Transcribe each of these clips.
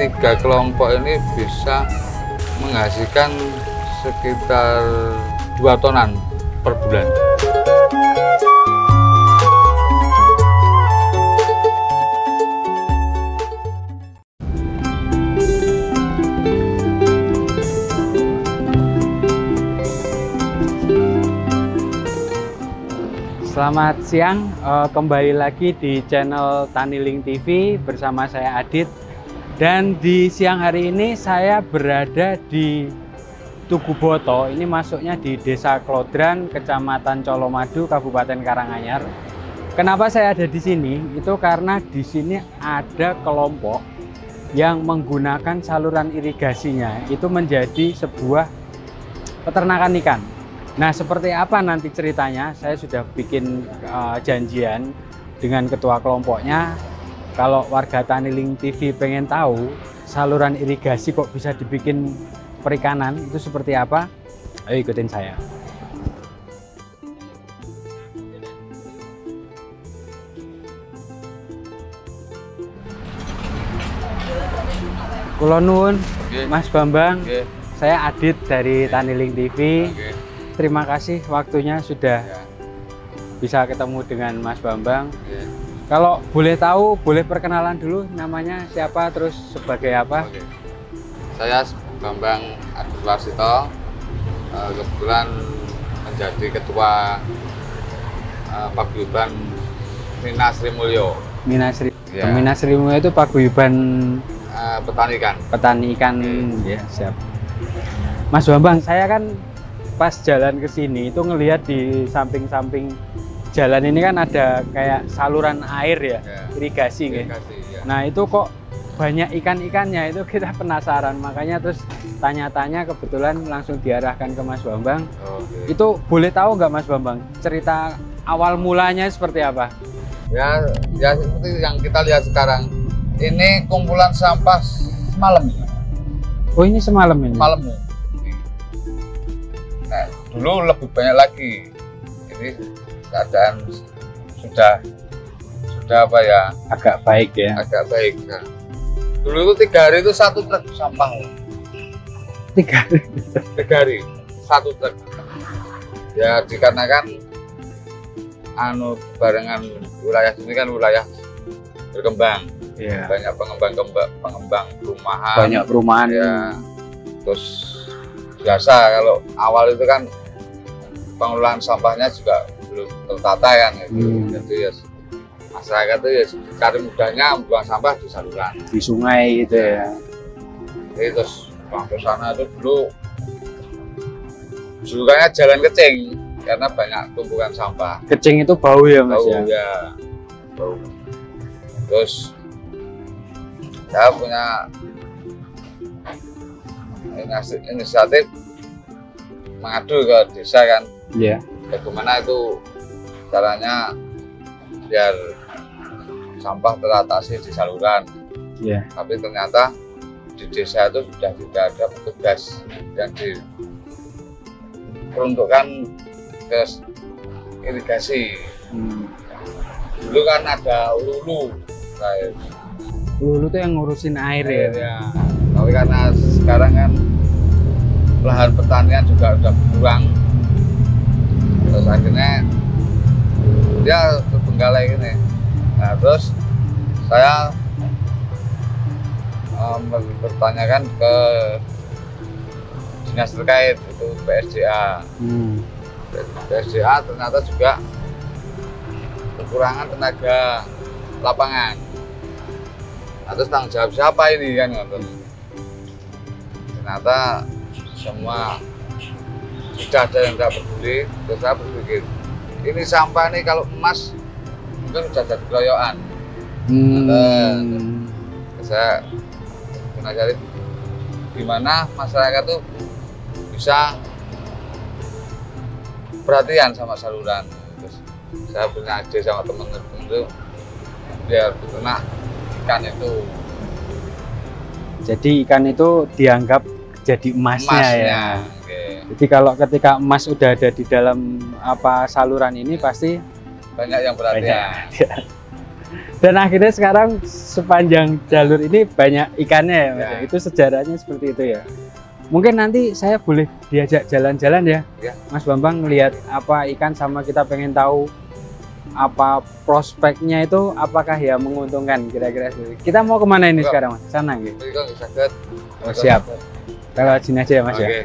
3 kelompok ini bisa menghasilkan sekitar 2 tonan per bulan. Selamat siang, kembali lagi di channel Taniling TV bersama saya Adit. Dan di siang hari ini saya berada di Tugu Boto. Ini masuknya di Desa Klodran, Kecamatan Colomadu, Kabupaten Karanganyar. Kenapa saya ada di sini? Itu karena di sini ada kelompok yang menggunakan saluran irigasinya. Itu menjadi sebuah peternakan ikan. Nah, seperti apa nanti ceritanya? Saya sudah bikin janjian dengan ketua kelompoknya. Kalau warga Taniling TV pengen tahu saluran irigasi kok bisa dibikin perikanan, itu seperti apa? Ayo ikutin saya. Kula nuwun, Mas Bambang. Saya Adit dari Taniling TV. Terima kasih waktunya sudah bisa ketemu dengan Mas Bambang. Kalau boleh tahu, boleh perkenalan dulu namanya siapa, terus sebagai apa? Saya Bambang Adit Warsito, kebetulan menjadi ketua Paguyuban Mina Sri Mulyo. Mina Sri Mulyo itu Paguyuban petani ikan. Ya, siap. Mas Bambang, saya kan pas jalan ke sini itu ngelihat di samping-samping jalan ini kan ada kayak saluran air ya, irigasi ya. Nah, itu kok banyak ikan-ikannya, itu kita penasaran, makanya terus tanya-tanya, kebetulan langsung diarahkan ke Mas Bambang. Itu boleh tahu nggak Mas Bambang cerita awal mulanya seperti apa? Ya seperti yang kita lihat sekarang. Ini kumpulan sampah semalam. Oh, ini semalam ini? Semalam. Nah, dulu lebih banyak lagi. Ini keadaan sudah apa ya? Agak baik ya. Agak baik. Nah, dulu itu 3 hari itu 1 truk sampah. 3 hari. 3 hari 1 truk. Ya dikarenakan barengan wilayah ini kan wilayah berkembang. Ya. Banyak pengembang perumahan. Banyak perumahan. Ya. Terus biasa kalau awal itu kan pengelolaan sampahnya juga belum tertata kan gitu. Jadi ya masyarakat itu ya cari mudahnya buang sampah di saluran, di sungai gitu ya. Jadi terus buang ke sana itu dulu julukannya jalan kecing karena banyak tumpukan sampah. Kecing itu bau ya Mas? Bau ya, bau. Terus saya punya inisiatif mengadu ke desa kan, bagaimana itu caranya biar sampah teratasi di saluran. Tapi ternyata di desa itu sudah tidak ada petugas yang diperuntukkan ke irigasi. Dulu kan ada Lulu. Lulu tuh yang ngurusin air ya. Tapi karena sekarang kan lahan pertanian juga udah berkurang, terus akhirnya dia terbengkalai gini. Nah, terus saya bertanyakan ke dinas terkait, itu PSDA. PSDA ternyata juga kekurangan tenaga lapangan. Atas tanggung jawab siapa ini kan? Ternyata semua sudah ada yang tidak peduli. Terus saya berpikir ini sampah nih kalau emas mungkin sudah jadi keroyokan. Saya cari gimana masyarakat tuh bisa perhatian sama saluran. Terus saya punya ide sama teman-teman itu biar beternak ikan itu. Jadi ikan itu dianggap jadi emasnya ya. Jadi kalau ketika emas udah ada di dalam saluran ini pasti banyak yang perhatian. Dan akhirnya sekarang sepanjang jalur ini banyak ikannya ya Mas. Ya. Itu sejarahnya seperti itu ya. Mungkin nanti saya boleh diajak jalan-jalan ya, Ya. Mas Bambang, lihat apa ikan, sama kita pengen tahu apa prospeknya itu, apakah ya menguntungkan kira-kira. Kita mau kemana ini sekarang Mas? Sana gitu. Jadi kalau sakit. Oh, siap. Kita lewat sini aja ya Mas ya. Oke.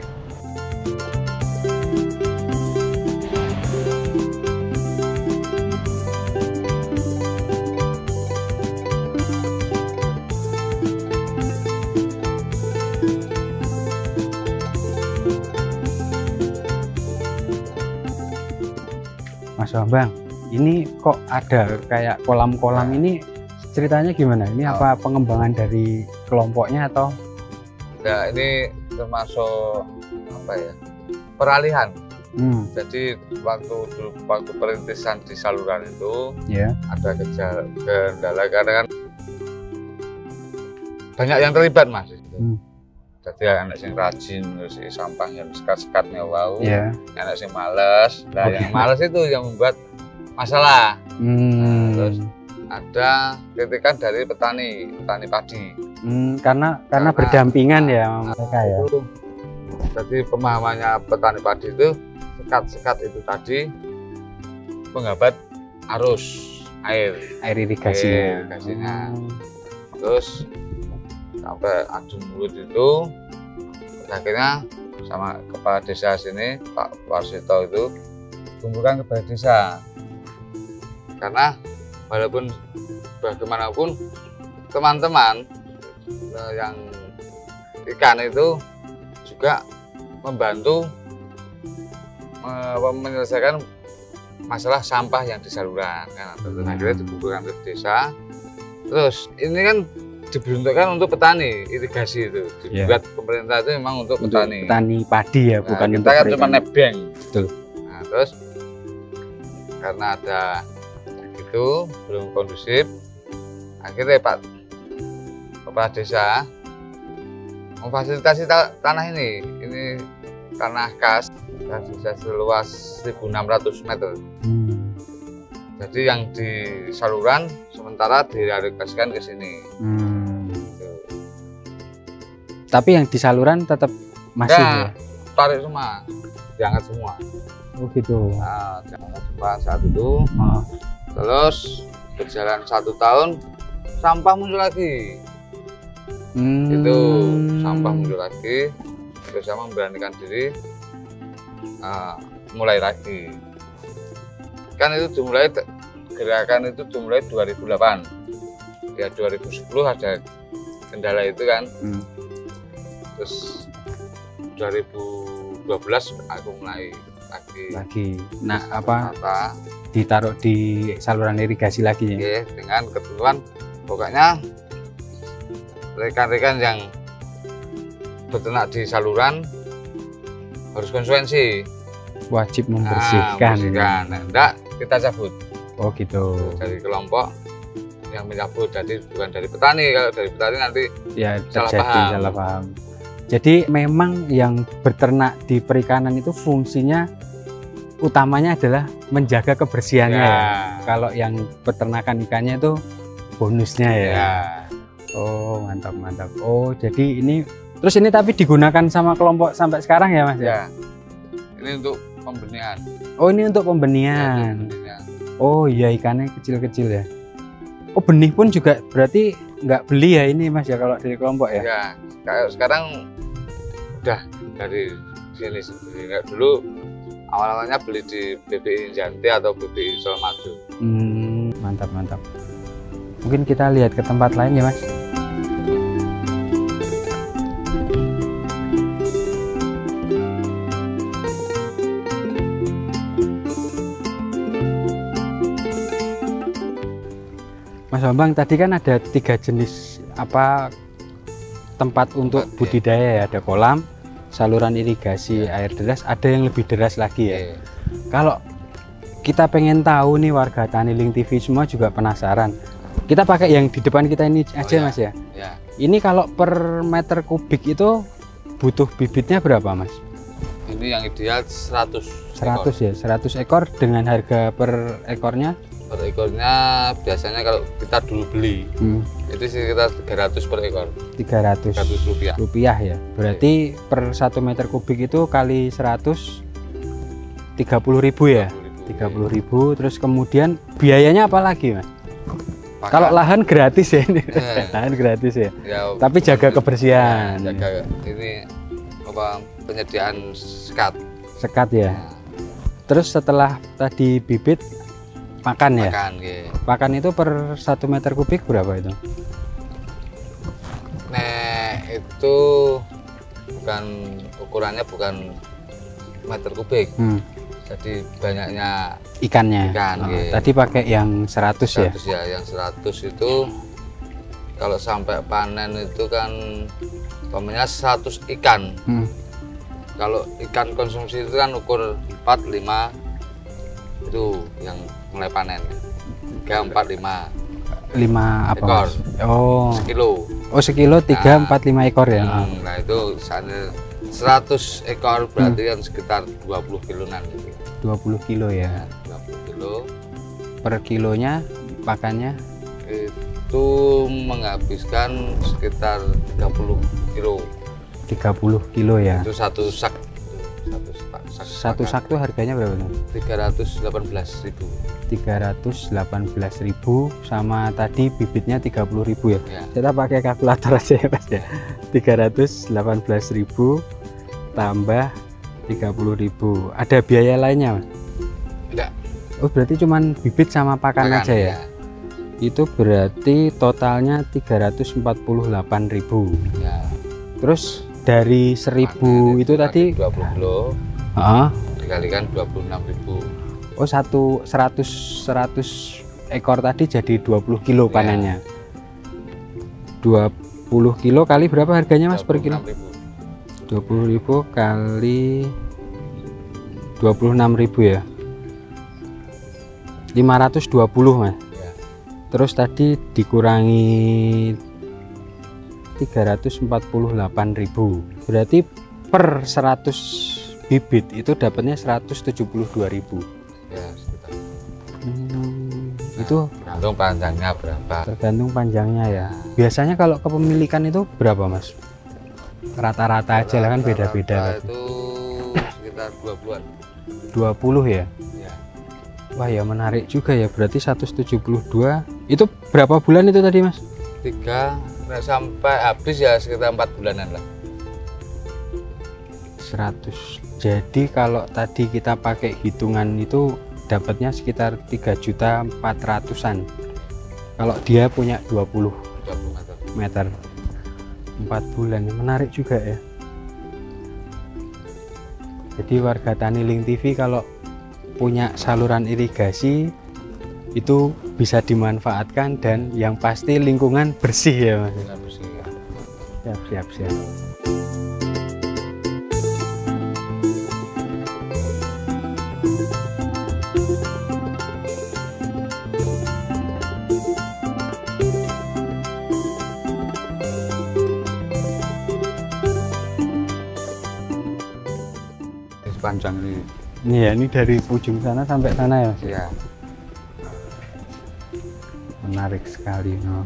Mas Bambang, ini kok ada kayak kolam-kolam ini, ceritanya gimana? Ini apa pengembangan dari kelompoknya atau? Nah, ini termasuk apa ya? Peralihan. Jadi waktu perintisan di saluran itu Ya. ada kendala karena kan banyak yang terlibat Mas. Jadi anak yang rajin, terus sampah yang sekat-sekatnya wow, Ya. anak yang males. Nah, Oke. yang males itu yang membuat masalah. Terus ada kritikan dari petani padi. Karena berdampingan ya mereka ya. Itu, jadi pemahamannya petani padi itu sekat-sekat itu tadi menghambat arus air irigasinya. Terus sampai adu mulut itu, akhirnya sama kepala desa sini Pak Warsito itu kumpulkan kepala desa, karena walaupun bagaimanapun teman-teman yang ikan itu juga membantu menyelesaikan masalah sampah yang di saluran kan. Akhirnya dikumpulkan ke desa. Terus ini kan diperuntukkan untuk petani irigasi itu, dibuat pemerintah itu memang untuk petani padi ya, bukan kita untuk kan cuma nebeng. Betul. Nah, terus karena ada itu belum kondusif, akhirnya Pak Kepala Desa memfasilitasi tanah ini tanah kas desa seluas 1.600 meter. Jadi yang di saluran sementara dialokasikan ke sini. Gitu. Tapi yang di saluran tetap masih ya? Tarik semua, diangkat semua. Oh gitu. Nah, diangkat semua saat itu. Terus berjalan 1 tahun, sampah muncul lagi. Itu sampah muncul lagi. Terus saya memberanikan diri, mulai lagi. Kan itu dimulai, gerakan itu dimulai 2008 ya, 2010 ada kendala itu kan. Terus 2012 aku mulai lagi. Nah, ditaruh di saluran irigasi lagi ya? Oke, dengan ketentuan pokoknya rekan-rekan yang beternak di saluran harus konsekuensi, wajib membersihkan. Nah, enggak kita cabut. Oh gitu. Dari kelompok yang mencabut, jadi bukan dari petani. Kalau dari petani nanti ya terjadi salah paham. Jadi memang yang beternak di perikanan itu fungsinya utamanya adalah menjaga kebersihannya ya. Kalau yang peternakan ikannya itu bonusnya ya. Oh mantap. Oh jadi ini terus ini tapi digunakan sama kelompok sampai sekarang ya Mas ya? Ini untuk pembenihan. Oh ini untuk pembenihan. Oh iya, ikannya kecil-kecil ya. Oh benih pun juga berarti nggak beli ya ini Mas ya kalau dari kelompok ya? Ya kayak sekarang udah dari sini sendiri. Nggak, dulu awal-awalnya beli di BPI Janti atau BPI Solmaju. Mantap. Mungkin kita lihat ke tempat lain ya Mas. Mas Bambang, tadi kan ada 3 jenis tempat untuk budidaya ya. Ada kolam, saluran irigasi air deras, ada yang lebih deras lagi ya. Kalau kita pengen tahu nih, warga Taniling TV semua juga penasaran. Kita pakai yang di depan kita ini aja Mas ya. Ini kalau per meter kubik itu butuh bibitnya berapa Mas? Ini yang ideal 100 ekor. Ya, 100 ekor dengan harga per ekornya Per ekornya biasanya kalau kita dulu beli itu sekitar 300 per ekor. 300 rupiah ya. Berarti per 1 meter kubik itu kali 100 30.000 ya. 30.000. Terus kemudian biayanya apa lagi, Mas? Kalau lahan gratis ya ini. Lahan gratis ya. Tapi jaga kebersihan. Ya, jaga ini apa penyediaan sekat. Sekat ya. Terus setelah tadi bibit pakan ya. Pakan itu per 1 meter kubik berapa itu? Nah, itu bukan ukurannya bukan meter kubik. Jadi banyaknya ikannya. Tadi pakai yang 100 ya? 100 ya, yang 100 itu kalau sampai panen itu kan umpamanya 100 ikan. Kalau ikan konsumsi itu kan ukur 4, 5 itu yang mulai panen. 3, 4, 5. 5 apa? Ekor. Oh. Sekilo. Oh, sekilo 3, 4, 5 ekor ya. Nah, itu saatnya 100 ekor berarti kan sekitar 20 kiloan gitu. 20 kilo ya. 20 kilo. Per kilonya pakannya itu menghabiskan sekitar 30 kilo. 30 kilo ya. Itu satu sak. Satu sak tuh harganya berapa tuh? 318.000. 318.000 sama tadi bibitnya 30.000 ya. Kita pakai kalkulator aja ya, Mas ya. 318.000 tambah 30.000. Ada biaya lainnya, Mas? Enggak. Oh, berarti cuman bibit sama pakan aja ya? Itu berarti totalnya 348.000. Ya. Terus dari 1.000 itu tadi 20 kilo. Dikalikan 26.000. Oh, 100 ekor tadi jadi 20 kilo panennya. 20 kilo kali berapa harganya, Mas, per kilo? 20.000 kali 26.000 ya. 520, Mas. Ya. Terus tadi dikurangi 348.000. Berarti per 100 bibit itu dapatnya 172.000. Ya, sekitar. Itu tergantung panjangnya berapa. Tergantung panjangnya ya. Biasanya kalau kepemilikan itu berapa, Mas? Rata-rata aja lah kan beda-beda. Itu sekitar 20-an. 20 ya? Ya. Wah, ya menarik juga ya. Berarti 172. Itu berapa bulan itu tadi, Mas? 3 sampai habis ya sekitar 4 bulanan lah. 100. Jadi kalau tadi kita pakai hitungan itu dapatnya sekitar 3.400.000-an. Kalau dia punya 20 meter. 4 bulan, menarik juga ya. Jadi warga Taniling TV kalau punya saluran irigasi itu bisa dimanfaatkan dan yang pasti lingkungan bersih ya, Mas. Siap. Panjang ini. Iya, ini dari ujung sana sampai sana ya, Mas. Iya. Menarik sekali, no.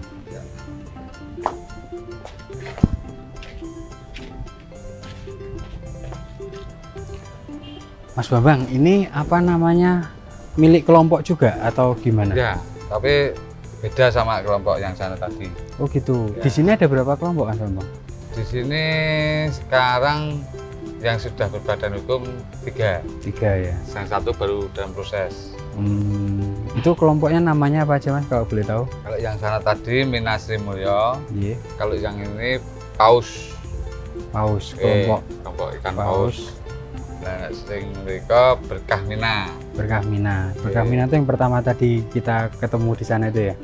Mas Bambang, ini apa namanya, milik kelompok juga atau gimana? Ya, tapi beda sama kelompok yang sana tadi. Oh gitu. Ya. Di sini ada berapa kelompok, Mas Bambang? Di sini sekarang yang sudah berbadan hukum 3 ya. Yang 1 baru dalam proses. Itu kelompoknya namanya apa aja, Mas, kalau boleh tahu? Kalau yang sana tadi Minasri Mulyo. Iya. Kalau yang ini Paus. Kelompok ikan paus. Nah, sing mereka Berkah Mina. Berkah Mina itu yang pertama tadi kita ketemu di sana itu ya?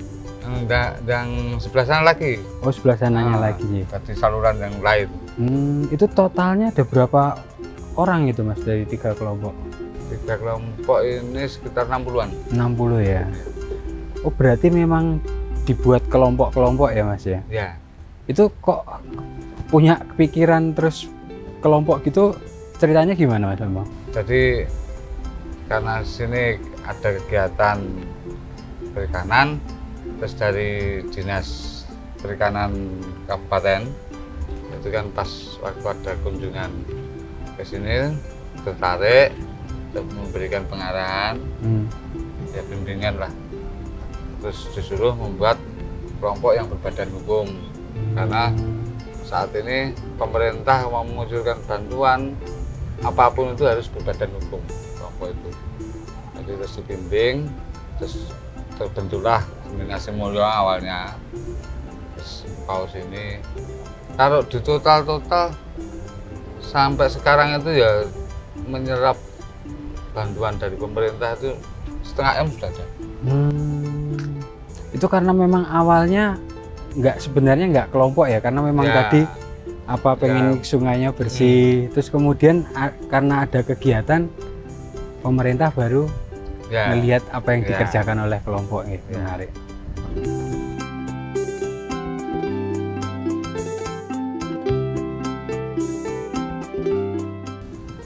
Enggak, yang sebelah sana lagi. Oh, sebelah sananya lagi ya. Tadi saluran yang lain. Itu totalnya ada berapa orang itu, Mas, dari 3 kelompok? 3 kelompok ini sekitar 60-an. 60 ya. Oh, berarti memang dibuat kelompok-kelompok ya, Mas ya? Ya. Itu kok punya kepikiran terus kelompok gitu, ceritanya gimana, Mas Bambang? Jadi karena sini ada kegiatan perikanan, terus dari dinas perikanan kabupaten itu kan pas waktu ada kunjungan ke sini tertarik untuk memberikan pengarahan, ya bimbingan lah, terus disuruh membuat kelompok yang berbadan hukum karena saat ini pemerintah mau mengucurkan bantuan apapun itu harus berbadan hukum kelompok itu. Jadi terus dibimbing, terus terbentuklah Kombinasi Mulyo awalnya. Terus paus ini kalau di total sampai sekarang itu ya menyerap bantuan dari pemerintah itu 0,5 M sudah ada. Itu karena memang awalnya sebenarnya nggak kelompok ya, karena memang tadi pengen sungainya bersih, terus kemudian karena ada kegiatan pemerintah baru melihat apa yang dikerjakan oleh kelompok ini. Menarik.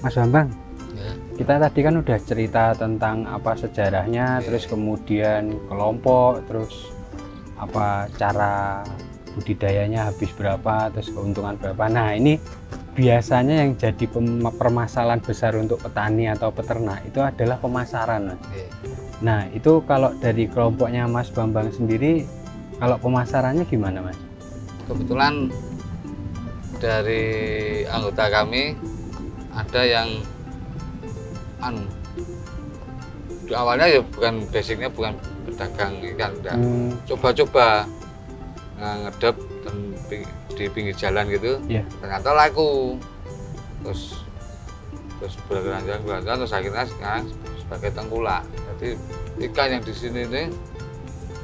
Mas Bambang, kita tadi kan udah cerita tentang apa sejarahnya, terus kemudian kelompok, terus apa cara budidayanya habis berapa, terus keuntungan berapa. Nah, ini biasanya yang jadi permasalahan besar untuk petani atau peternak itu adalah pemasaran, Mas. Nah, itu kalau dari kelompoknya Mas Bambang sendiri, kalau pemasarannya gimana, Mas? Kebetulan dari anggota kami ada yang di awalnya ya basicnya bukan pedagang ikan, coba-coba ngedep di pinggir jalan gitu, ternyata laku, terus berkelanjutan terus akhirnya sekarang sebagai tengkulak. Jadi ikan yang di sini ini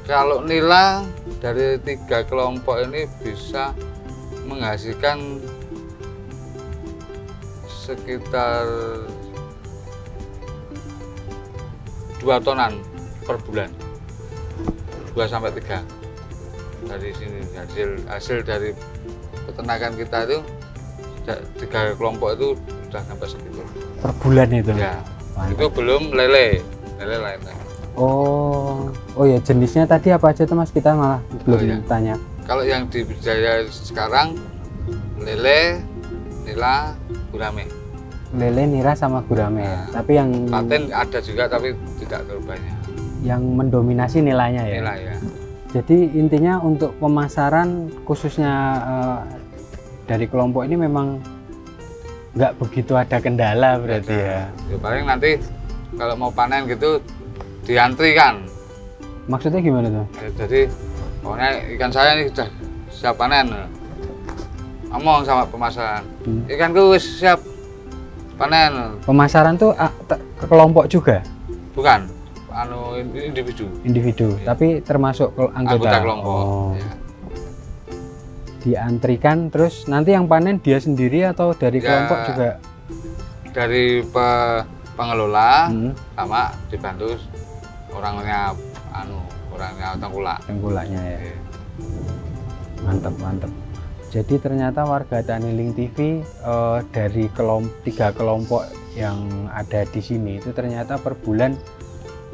kalau nila dari 3 kelompok ini bisa menghasilkan sekitar 2 tonan per bulan, 2-3 dari sini. Hasil dari peternakan kita itu 3 kelompok itu sudah sampai segitu per bulan itu ya. Itu belum lele lainnya. Oh ya, jenisnya tadi apa aja tuh, Mas? Kita malah belum tanya. Kalau yang di budidaya sekarang lele, nila, gurame. Lele, nira, sama gurame. Tapi yang paten ada juga tapi tidak terlalu banyak. Yang mendominasi nilainya ya. Nilai ya. Jadi intinya untuk pemasaran khususnya dari kelompok ini memang nggak begitu ada kendala berarti ya. Paling nanti kalau mau panen gitu diantri kan. Maksudnya gimana tuh? Jadi pokoknya ikan saya ini sudah siap panen. Ngomong sama pemasaran, ikanku siap panen. Pemasaran tuh ke kelompok juga? Bukan, individu. Tapi termasuk anggota kelompok. Diantrikan, terus nanti yang panen dia sendiri atau dari kelompok juga? Dari pengelola sama dibantu orangnya tengkulaknya ya. Mantap. Jadi ternyata warga Taniling TV dari 3 kelompok yang ada di sini itu ternyata per bulan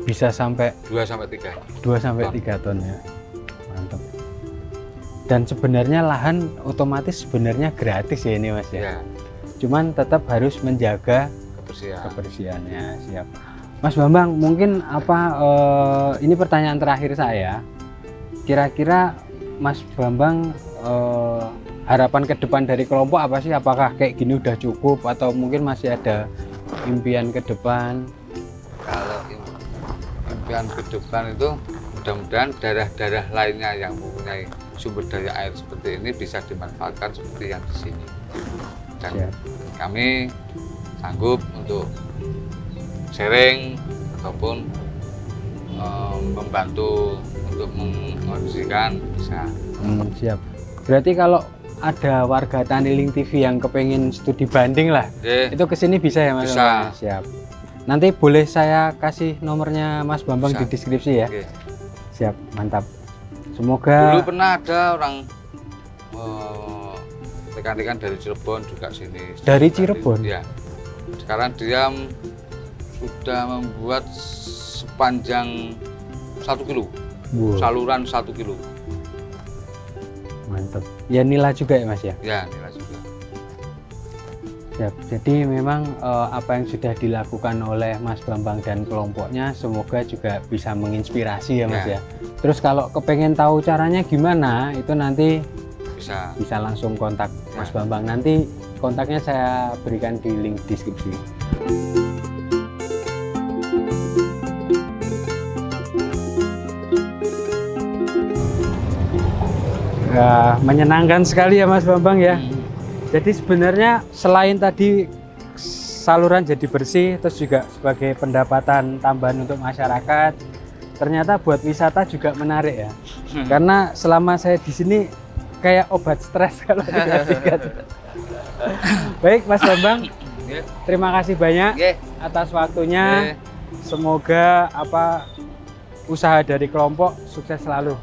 bisa sampai 2-3 ton ya. Mantap. Dan sebenarnya lahan otomatis sebenarnya gratis ya ini, Mas ya. Cuman tetap harus menjaga kebersihannya. Siap. Mas Bambang, mungkin ini pertanyaan terakhir saya. Kira-kira Mas Bambang harapan ke depan dari kelompok apa sih? Apakah kayak gini udah cukup atau mungkin masih ada impian ke depan? Kalau impian ke depan itu mudah-mudahan daerah-daerah lainnya yang mempunyai sumber daya air seperti ini bisa dimanfaatkan seperti yang di sini. Dan kami sanggup untuk sharing ataupun membantu untuk mengkondisikan bisa. Siap. Berarti kalau ada warga Taniling TV yang kepengen studi banding lah, itu kesini bisa ya, Mas? Bisa. Siap. Nanti boleh saya kasih nomornya Mas Bambang di deskripsi ya. Siap, mantap. Semoga. Dulu pernah ada orang rekan-rekan dari Cirebon juga sini. Dari Cirebon? Ya. Sekarang dia sudah membuat sepanjang 1 kilo. saluran 1 kilo. Mantap. Ya nila juga ya Mas ya? Ya, nila juga. Siap. Jadi memang apa yang sudah dilakukan oleh Mas Bambang dan kelompoknya semoga juga bisa menginspirasi ya Mas ya. Terus kalau kepengen tahu caranya gimana, itu nanti bisa langsung kontak Mas Bambang. Nanti kontaknya saya berikan di link deskripsi. Ya, menyenangkan sekali ya Mas Bambang ya. Jadi sebenarnya selain tadi saluran jadi bersih, terus juga sebagai pendapatan tambahan untuk masyarakat, ternyata buat wisata juga menarik ya. Karena selama saya di sini kayak obat stres kalau dikasihkan. Baik Mas Bambang, terima kasih banyak atas waktunya. Semoga usaha dari kelompok sukses selalu.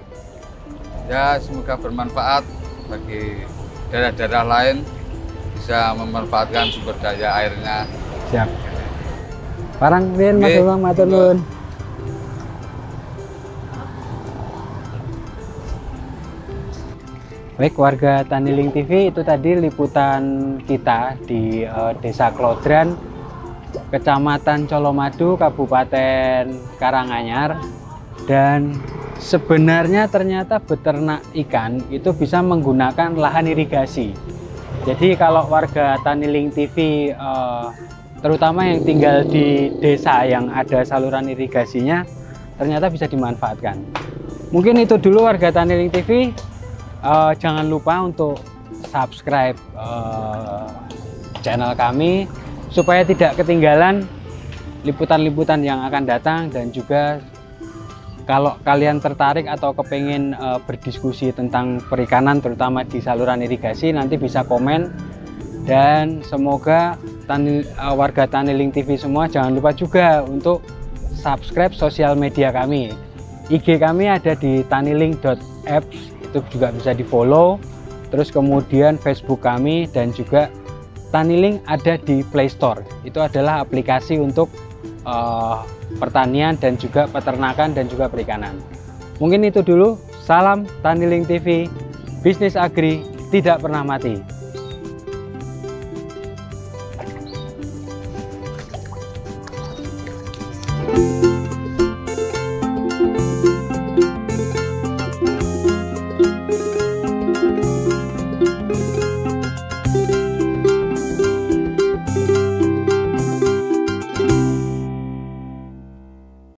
Ya, semoga bermanfaat bagi daerah-daerah lain, bisa memanfaatkan sumber daya airnya. Siap. Parang Mas Bambang, matur nuwun. Baik warga Taniling TV, itu tadi liputan kita di Desa Klodran, Kecamatan Colomadu, Kabupaten Karanganyar. Dan sebenarnya ternyata beternak ikan itu bisa menggunakan lahan irigasi. Jadi kalau warga Taniling TV, terutama yang tinggal di desa yang ada saluran irigasinya, ternyata bisa dimanfaatkan. Mungkin itu dulu warga Taniling TV. Jangan lupa untuk subscribe channel kami supaya tidak ketinggalan liputan-liputan yang akan datang. Dan juga kalau kalian tertarik atau kepengen berdiskusi tentang perikanan terutama di saluran irigasi, nanti bisa komen. Dan semoga warga Taniling TV semua jangan lupa juga untuk subscribe sosial media kami. IG kami ada di taniling.apps, itu juga bisa di follow. Terus kemudian Facebook kami dan juga Taniling ada di Play Store. Itu adalah aplikasi untuk pertanian dan juga peternakan dan juga perikanan. Mungkin itu dulu. Salam Taniling TV, bisnis agri tidak pernah mati.